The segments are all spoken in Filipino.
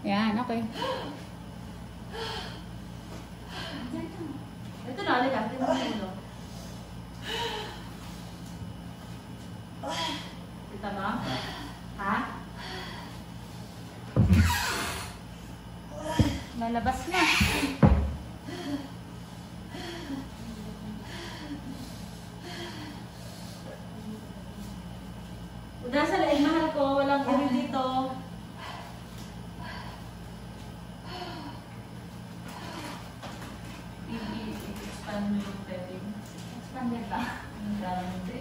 Yan, okay. Ito na, alika. Ito na ulo. Kita ba? Ha? Lalabas na. Nasa laing mahal ko, walang uri dito. I-expand mo yung bedding. Expanded ba? Hindi.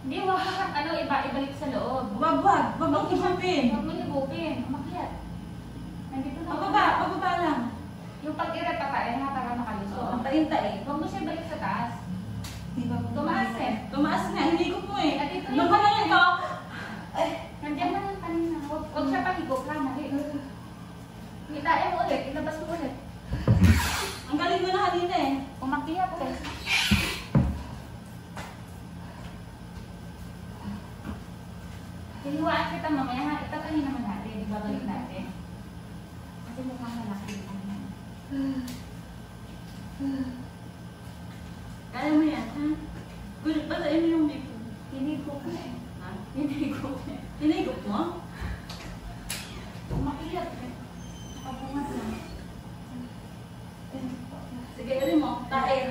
Hindi, wag mo ano, ibalik sa loob. Wag mong higupin. Huwag mo higupin. Umakyat. Nandito na. Pababa lang. Yung pag-irep patayin ha, para makalusot. Ang tayin-tayin. Huwag mo siya ibalik sa taas. Tumaas eh. Tumaas na, hinigop mo eh. Nandito Nung ka na ito. Nandiyan na lang kanina. Huwag siya pahigop ha, mali. Hitain mo ulit, ilabas mo ulit. Ang galing mo na kanina eh. Umakyat eh. Hiniwaan kita mamaya ha, itatahin naman natin, ibabalik natin. Kasi mukhang malaki yung ano. Kaya mo yan, ha? Basahin mo yung biko. Hinigop na eh. Ha? Hinigop na eh. Hinigop mo? Umakyat eh. Nakabungat na. Sige, rin mo. Tae.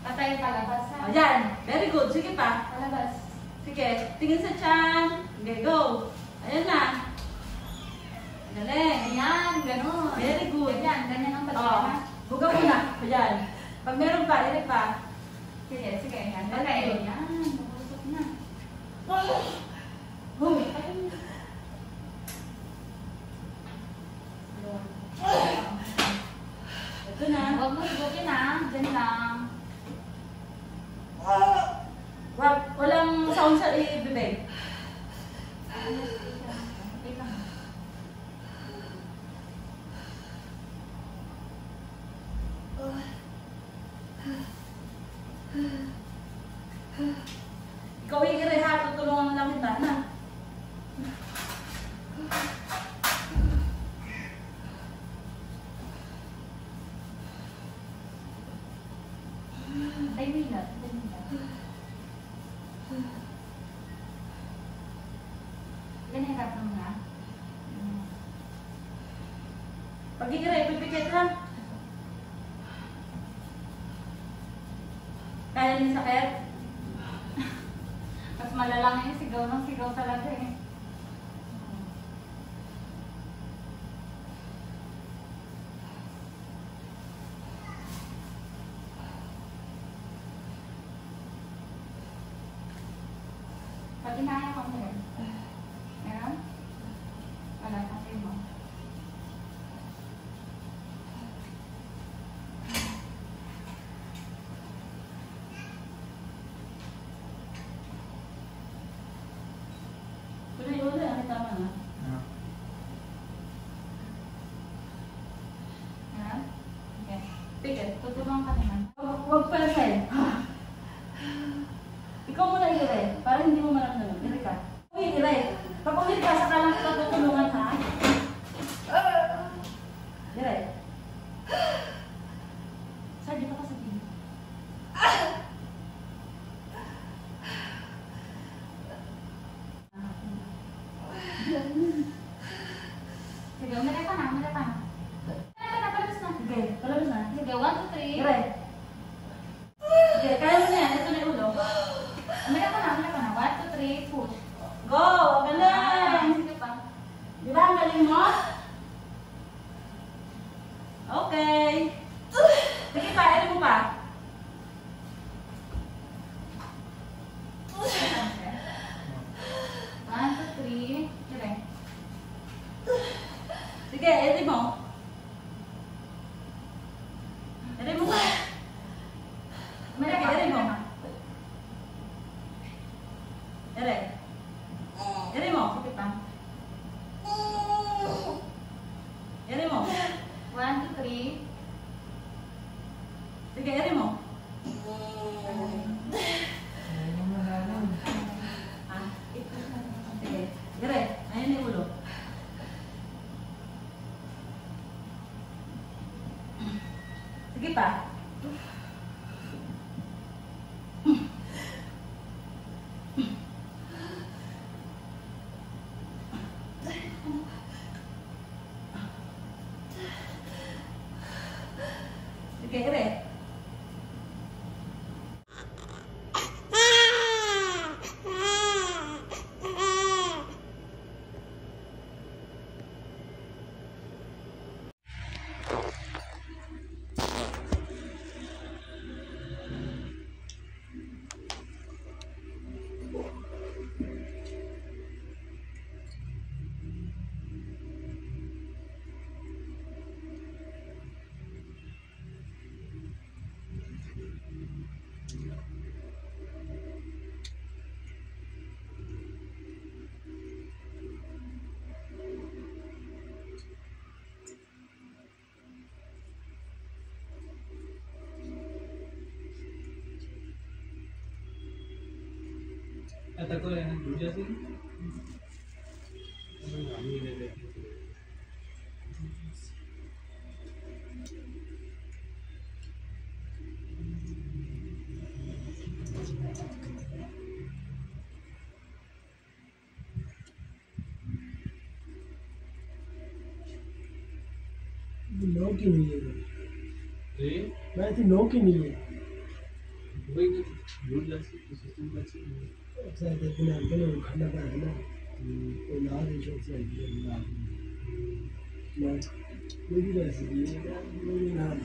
Patay palabas ha. Ayan. Very good. Sige pa. Palabas. Sige. Tingin sa tiyan. Okay, go. Ayan na. Galing. Ayan, ganun. Very good. Ganyan ang Oo. pagkakita. Buga mo na. Ayan. Pag meron pa, irik pa. Sige, ayan. Okay. Ayan, nabusok na. Huy. Ito na. Huwag mo higupin ha. Diyan lang. Walang sound sa ibibig. Wait lang. Ikaw higiri ha. Tutulungan lang kita na. Ay, minat. Yan, hirap naman ha. Pag higiri, pipikit lang. Kaya niya sakit? Mas malalang yung sigaw ng sigaw talaga eh. Pag inaya ko mo yun. Meron? Wala, kasi mo. Uli, ang tama na. Meron? Okay. Pikit. Tutulungan ka naman. Huwag pala sa'yo. Ikaw muna higiri. Para hindi mo maramdaman. Higiri ka. Higiri. Pag umiri ka, saka lang kita tutulungan ha. Higiri. Sir, dito ka sa tingin. Sige, umiray ka na, umiray ka na. Palabas na. Sige, palabas na. Sige, 1, 2, 3. Higiri. Sige, kaya mo na yan. Ito na yung ulo. Umiray ka na, umiray ka na. 1, 2, 3, push. Go! Ang galing! Sige pa. Di ba ang galing mo? Okay. Sige pa, ano mo pa? One, two, three. Dire. Sige, edi mo. Edi mo pa. Umiray ka, Edi mo. umiray ka. Edi. Edi mo. Sige pa. Edi mo. 1, 2, 3. Sige, edi mo. Ah, sige. Dire. Ayan yung ulo. Sige pa. Sige, ere. आता को है ना दूसरा से हम ही ले लेते हैं नौ की नहीं है मैं थी नौ की नहीं है वही ना दूर जैसे सिस्टम का चीज अच्छा देखना बने खाना का है ना तो ना जो से ना मेरी रेसिपी है मेरी नाम